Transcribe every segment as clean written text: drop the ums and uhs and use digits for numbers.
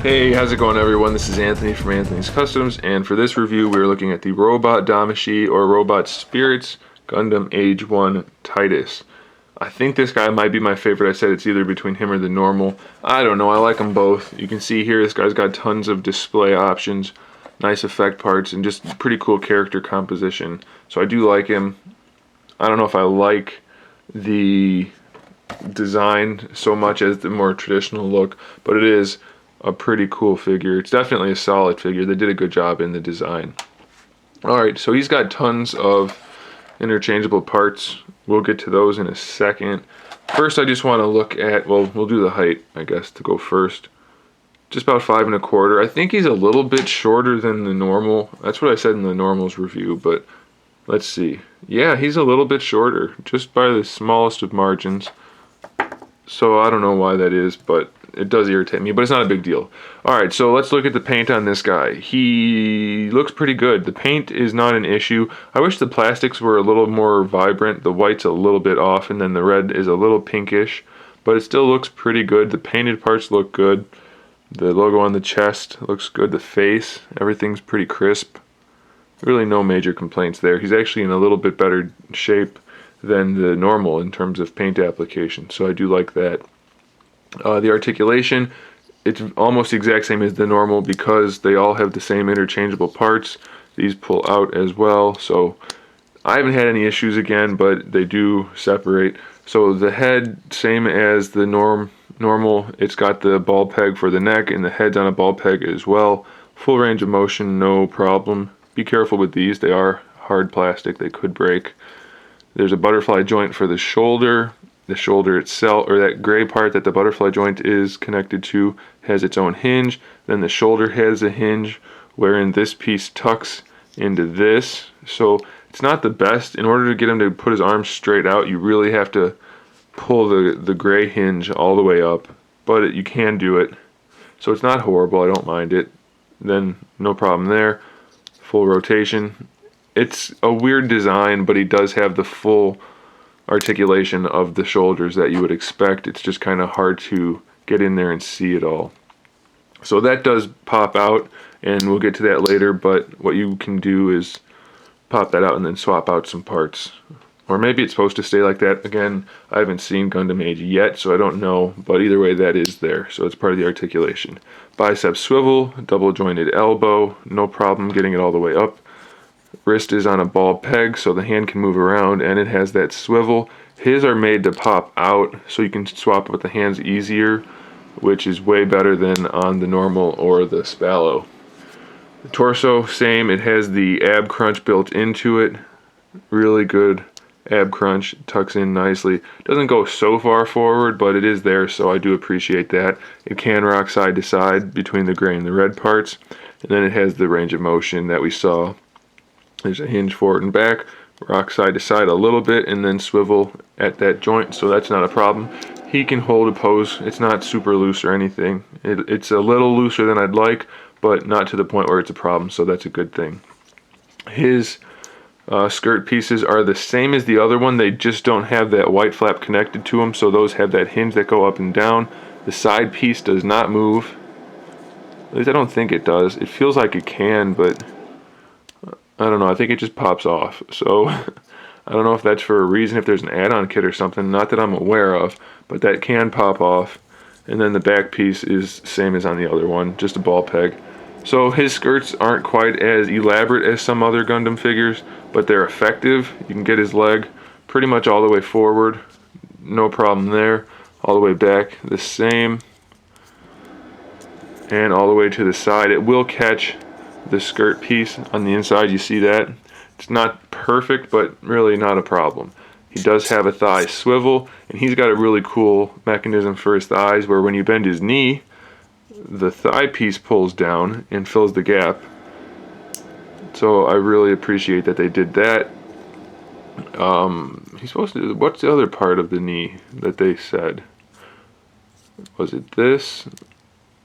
Hey, how's it going everyone? This is Anthony from Anthony's Customs, and for this review we're looking at the Robot Damashii or Robot Spirits Gundam AGE-1 TITUS. I think this guy might be my favorite. I said it's either between him or the normal. I don't know, I like them both. You can see here this guy's got tons of display options, nice effect parts, and just pretty cool character composition. So I do like him. I don't know if I like the design so much as the more traditional look, but it is a pretty cool figure. It's definitely a solid figure. They did a good job in the design. Alright, so he's got tons of interchangeable parts. We'll get to those in a second. First I just want to look at, well, we'll do the height, I guess, to go first. Just about 5 1/4. I think he's a little bit shorter than the normal. That's what I said in the normal's review, but let's see. Yeah, he's a little bit shorter, just by the smallest of margins. So I don't know why that is, but it does irritate me, but it's not a big deal. Alright, so let's look at the paint on this guy. He looks pretty good. The paint is not an issue. I wish the plastics were a little more vibrant. The white's a little bit off, and then the red is a little pinkish, but it still looks pretty good. The painted parts look good. The logo on the chest looks good. The face, everything's pretty crisp. Really no major complaints there. He's actually in a little bit better shape than the normal in terms of paint application, so I do like that. The articulation, it's almost the exact same as the normal because they all have the same interchangeable parts. These pull out as well, so I haven't had any issues again, but they do separate. So the head, same as the normal, it's got the ball peg for the neck, and the head's on a ball peg as well. Full range of motion, no problem. Be careful with these, they are hard plastic, they could break. There's a butterfly joint for the shoulder. The shoulder itself, or that gray part that the butterfly joint is connected to, has its own hinge. Then the shoulder has a hinge wherein this piece tucks into this. So it's not the best. In order to get him to put his arms straight out, you really have to pull the gray hinge all the way up, but you can do it. So it's not horrible, I don't mind it. Then no problem there. Full rotation. It's a weird design, but he does have the full articulation of the shoulders that you would expect. It's just kind of hard to get in there and see it all. So that does pop out, and we'll get to that later, but what you can do is pop that out and then swap out some parts. Or maybe it's supposed to stay like that. Again, I haven't seen Gundam Age yet, so I don't know, but either way that is there, so it's part of the articulation. Bicep swivel, double jointed elbow, no problem getting it all the way up. Wrist is on a ball peg, so the hand can move around, and it has that swivel. His are made to pop out, so you can swap with the hands easier, which is way better than on the normal or the Spallo. The torso, same. It has the ab crunch built into it. Really good ab crunch. Tucks in nicely. Doesn't go so far forward, but it is there, so I do appreciate that. It can rock side to side between the gray and the red parts, and then it has the range of motion that we saw. There's a hinge forward and back, rock side to side a little bit, and then swivel at that joint, so that's not a problem. He can hold a pose. It's not super loose or anything. It's a little looser than I'd like, but not to the point where it's a problem, so that's a good thing. His skirt pieces are the same as the other one. They just don't have that white flap connected to them, so those have that hinge that go up and down. The side piece does not move. At least I don't think it does. It feels like it can, but I don't know, I think it just pops off. So I don't know if that's for a reason, if there's an add-on kit or something, not that I'm aware of, but that can pop off. And then the back piece is same as on the other one, just a ball peg. So his skirts aren't quite as elaborate as some other Gundam figures, but they're effective. You can get his leg pretty much all the way forward, no problem there. All the way back, the same. And all the way to the side. It will catch the skirt piece on the inside, you see that? It's not perfect, but really not a problem. He does have a thigh swivel, and he's got a really cool mechanism for his thighs where when you bend his knee, the thigh piece pulls down and fills the gap. So I really appreciate that they did that. He's supposed to, what's the other part of the knee that they said? Was it this?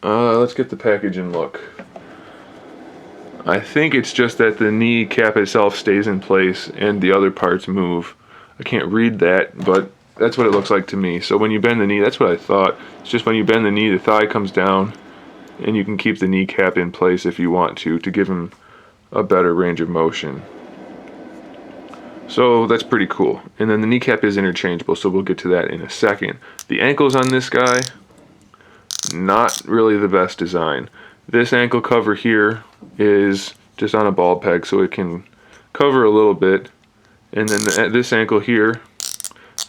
Let's get the package and look. I think it's just that the knee cap itself stays in place and the other parts move. I can't read that, but that's what it looks like to me. So when you bend the knee, that's what I thought. It's just when you bend the knee, the thigh comes down and you can keep the kneecap in place if you want to give him a better range of motion. So that's pretty cool. And then the kneecap is interchangeable, so we'll get to that in a second. The ankles on this guy, not really the best design. This ankle cover here is just on a ball peg, so it can cover a little bit. And then this ankle here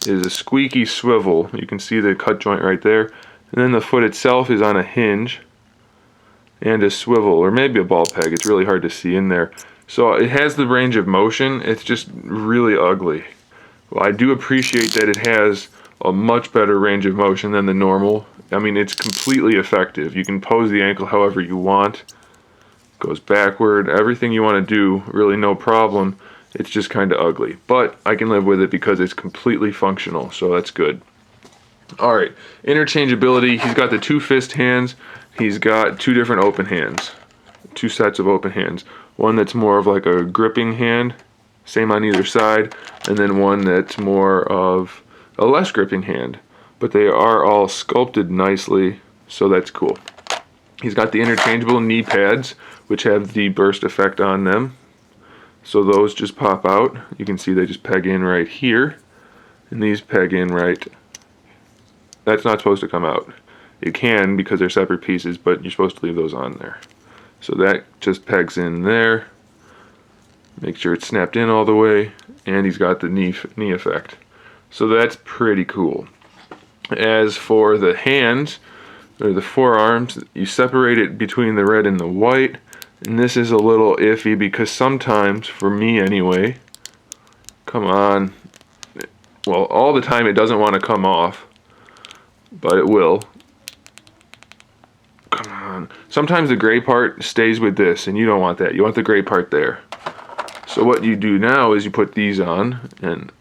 is a squeaky swivel. You can see the cut joint right there. And then the foot itself is on a hinge and a swivel, or maybe a ball peg. It's really hard to see in there. So it has the range of motion. It's just really ugly. Well, I do appreciate that it has a much better range of motion than the normal. I mean, it's completely effective. You can pose the ankle however you want. Goes backward, everything you want to do, really no problem. It's just kind of ugly, but I can live with it because it's completely functional, so that's good. All right, interchangeability. He's got the 2 fist hands. He's got 2 different open hands, 2 sets of open hands. One that's more of like a gripping hand, same on either side, and then one that's more of a less gripping hand. But they are all sculpted nicely, so that's cool. He's got the interchangeable knee pads, which have the burst effect on them. So those just pop out. You can see they just peg in right here, and these peg in right. That's not supposed to come out. It can because they're separate pieces, but you're supposed to leave those on there. So that just pegs in there. Make sure it's snapped in all the way, and he's got the knee effect. So that's pretty cool. As for the hands, or the forearms, you separate it between the red and the white. And this is a little iffy because sometimes, for me anyway, come on, well, all the time it doesn't want to come off, but it will. Come on. Sometimes the gray part stays with this, and you don't want that. You want the gray part there. So what you do now is you put these on, and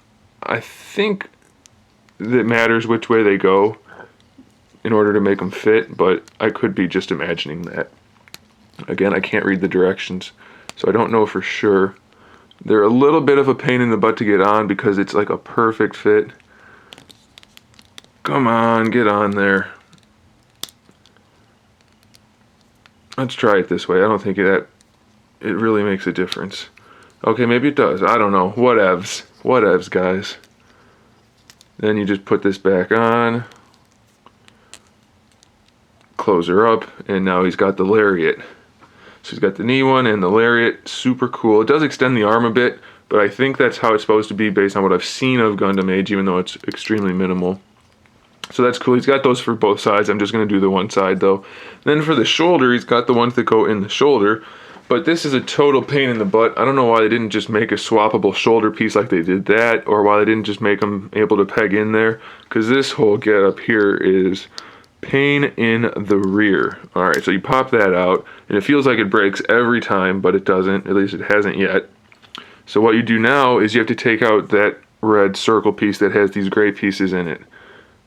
I think it matters which way they go in order to make them fit, but I could be just imagining that. Again, I can't read the directions, so I don't know for sure. They're a little bit of a pain in the butt to get on because it's like a perfect fit. Come on, get on there. Let's try it this way. I don't think it really makes a difference. Okay, maybe it does. I don't know. Whatevs. Whatevs, guys. Then you just put this back on. Close her up, and now he's got the lariat. So he's got the knee one and the lariat. Super cool. It does extend the arm a bit, but I think that's how it's supposed to be based on what I've seen of Gundam Age, even though it's extremely minimal. So that's cool. He's got those for both sides. I'm just going to do the one side, though. Then for the shoulder, he's got the ones that go in the shoulder. But this is a total pain in the butt. I don't know why they didn't just make a swappable shoulder piece like they did that, or why they didn't just make them able to peg in there, because this whole get up here is pain in the rear. Alright, so you pop that out, and it feels like it breaks every time, but it doesn't. At least it hasn't yet. So what you do now is you have to take out that red circle piece that has these gray pieces in it.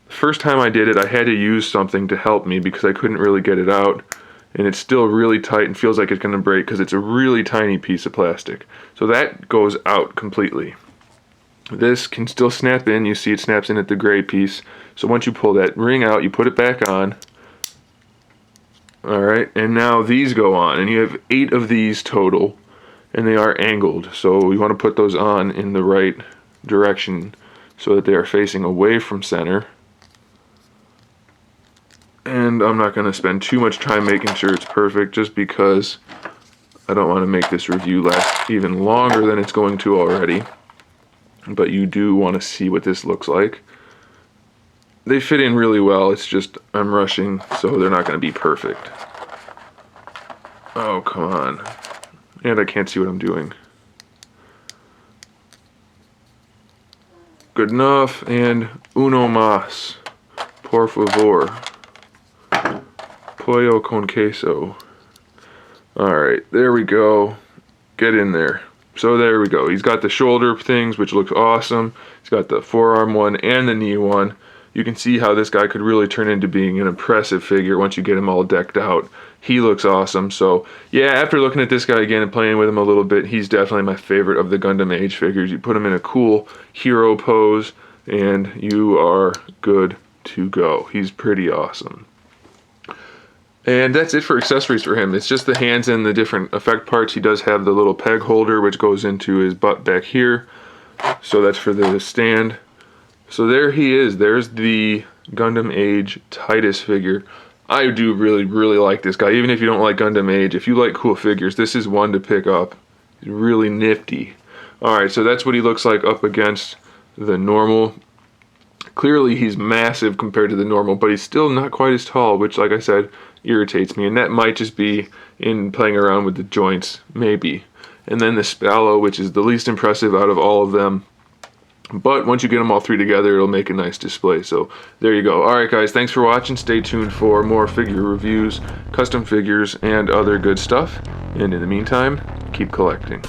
The first time I did it, I had to use something to help me because I couldn't really get it out. And it's still really tight and feels like it's going to break because it's a really tiny piece of plastic. So that goes out completely. This can still snap in. You see it snaps in at the gray piece. So once you pull that ring out, you put it back on. Alright, and now these go on. And you have 8 of these total. And they are angled. So you want to put those on in the right direction so that they are facing away from center. And I'm not going to spend too much time making sure it's perfect just because I don't want to make this review last even longer than it's going to already. But you do want to see what this looks like. They fit in really well, it's just I'm rushing, so they're not going to be perfect. Oh, come on. And I can't see what I'm doing. Good enough, and uno más. Por favor. Pollo con queso. Alright, there we go. Get in there. So there we go. He's got the shoulder things, which looks awesome. He's got the forearm one and the knee one. You can see how this guy could really turn into being an impressive figure once you get him all decked out. He looks awesome. So yeah, after looking at this guy again and playing with him a little bit, he's definitely my favorite of the Gundam Age figures. You put him in a cool hero pose and you are good to go. He's pretty awesome. And that's it for accessories for him. It's just the hands and the different effect parts. He does have the little peg holder which goes into his butt back here. So that's for the stand. So there he is. There's the Gundam Age TITUS figure. I do really like this guy. Even if you don't like Gundam Age, if you like cool figures, this is one to pick up. He's really nifty. Alright, so that's what he looks like up against the normal. Clearly he's massive compared to the normal, but he's still not quite as tall, which, like I said, irritates me. And that might just be in playing around with the joints, maybe. And then the Spallow, which is the least impressive out of all of them. But once you get them all three together, it'll make a nice display. So there you go. Alright guys, thanks for watching. Stay tuned for more figure reviews, custom figures, and other good stuff. And in the meantime, keep collecting.